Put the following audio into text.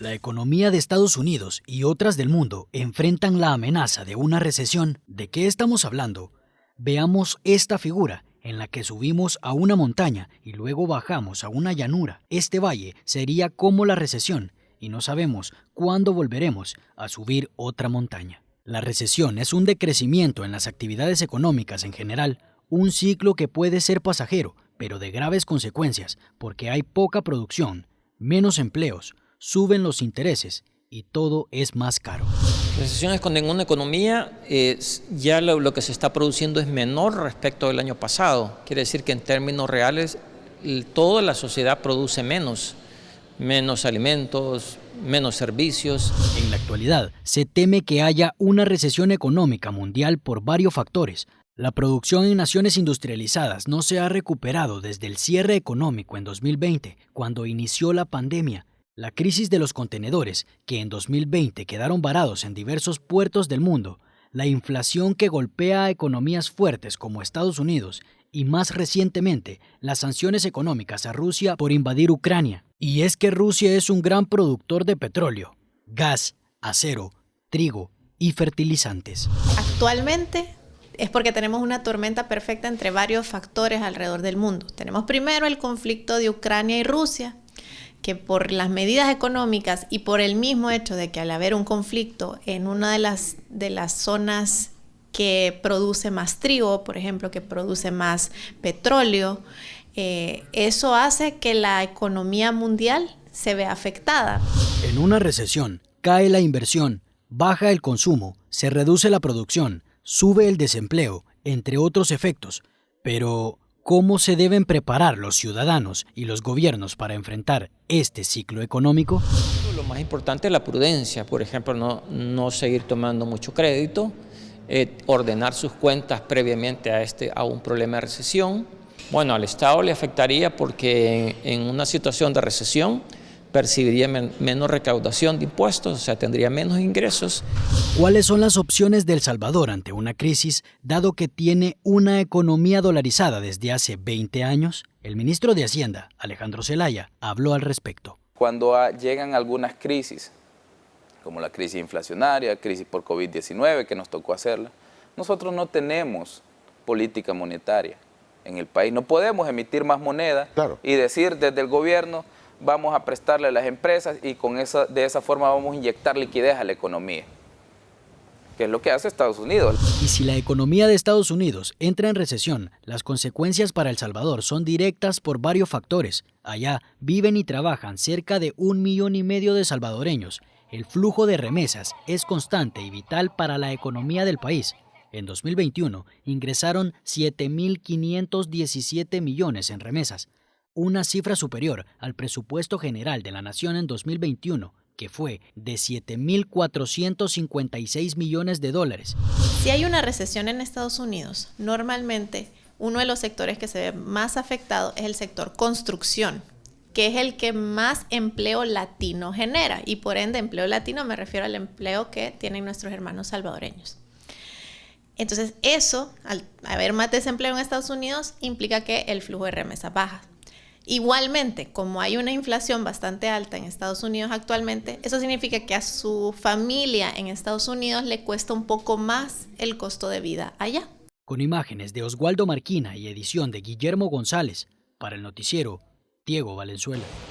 La economía de Estados Unidos y otras del mundo enfrentan la amenaza de una recesión. ¿De qué estamos hablando? Veamos esta figura en la que subimos a una montaña y luego bajamos a una llanura. Este valle sería como la recesión y no sabemos cuándo volveremos a subir otra montaña. La recesión es un decrecimiento en las actividades económicas en general, un ciclo que puede ser pasajero, pero de graves consecuencias porque hay poca producción, menos empleos, suben los intereses y todo es más caro. Recesiones cuando en una economía ya lo que se está produciendo es menor respecto del año pasado. Quiere decir que en términos reales toda la sociedad produce menos alimentos, menos servicios. En la actualidad se teme que haya una recesión económica mundial por varios factores. La producción en naciones industrializadas no se ha recuperado desde el cierre económico en 2020, cuando inició la pandemia. La crisis de los contenedores, que en 2020 quedaron varados en diversos puertos del mundo, la inflación que golpea a economías fuertes como Estados Unidos y más recientemente las sanciones económicas a Rusia por invadir Ucrania. Y es que Rusia es un gran productor de petróleo, gas, acero, trigo y fertilizantes. Actualmente es porque tenemos una tormenta perfecta entre varios factores alrededor del mundo. Tenemos primero el conflicto de Ucrania y Rusia, que por las medidas económicas y por el mismo hecho de que al haber un conflicto en una de las zonas que produce más trigo, por ejemplo, que produce más petróleo, eso hace que la economía mundial se vea afectada. En una recesión, cae la inversión, baja el consumo, se reduce la producción, sube el desempleo, entre otros efectos. Pero ¿cómo se deben preparar los ciudadanos y los gobiernos para enfrentar este ciclo económico? Lo más importante es la prudencia, por ejemplo, no seguir tomando mucho crédito, ordenar sus cuentas previamente a un problema de recesión. Bueno, al Estado le afectaría porque en una situación de recesión percibiría menos recaudación de impuestos, o sea, tendría menos ingresos. ¿Cuáles son las opciones de El Salvador ante una crisis, dado que tiene una economía dolarizada desde hace 20 años? El ministro de Hacienda, Alejandro Zelaya, habló al respecto. Cuando llegan algunas crisis, como la crisis inflacionaria, crisis por COVID-19, que nos tocó hacerla, nosotros no tenemos política monetaria en el país. No podemos emitir más moneda y decir desde el gobierno vamos a prestarle a las empresas y de esa forma vamos a inyectar liquidez a la economía, que es lo que hace Estados Unidos. Y si la economía de Estados Unidos entra en recesión, las consecuencias para El Salvador son directas por varios factores. Allá viven y trabajan cerca de 1,5 millones de salvadoreños. El flujo de remesas es constante y vital para la economía del país. En 2021 ingresaron 7.517 millones en remesas, una cifra superior al presupuesto general de la nación en 2021, que fue de 7.456 millones de dólares. Si hay una recesión en Estados Unidos, normalmente uno de los sectores que se ve más afectado es el sector construcción, que es el que más empleo latino genera. Y por ende, empleo latino me refiero al empleo que tienen nuestros hermanos salvadoreños. Entonces, eso, al haber más desempleo en Estados Unidos, implica que el flujo de remesas baja. Igualmente, como hay una inflación bastante alta en Estados Unidos actualmente, eso significa que a su familia en Estados Unidos le cuesta un poco más el costo de vida allá. Con imágenes de Oswaldo Marquina y edición de Guillermo González, para el noticiero Diego Valenzuela.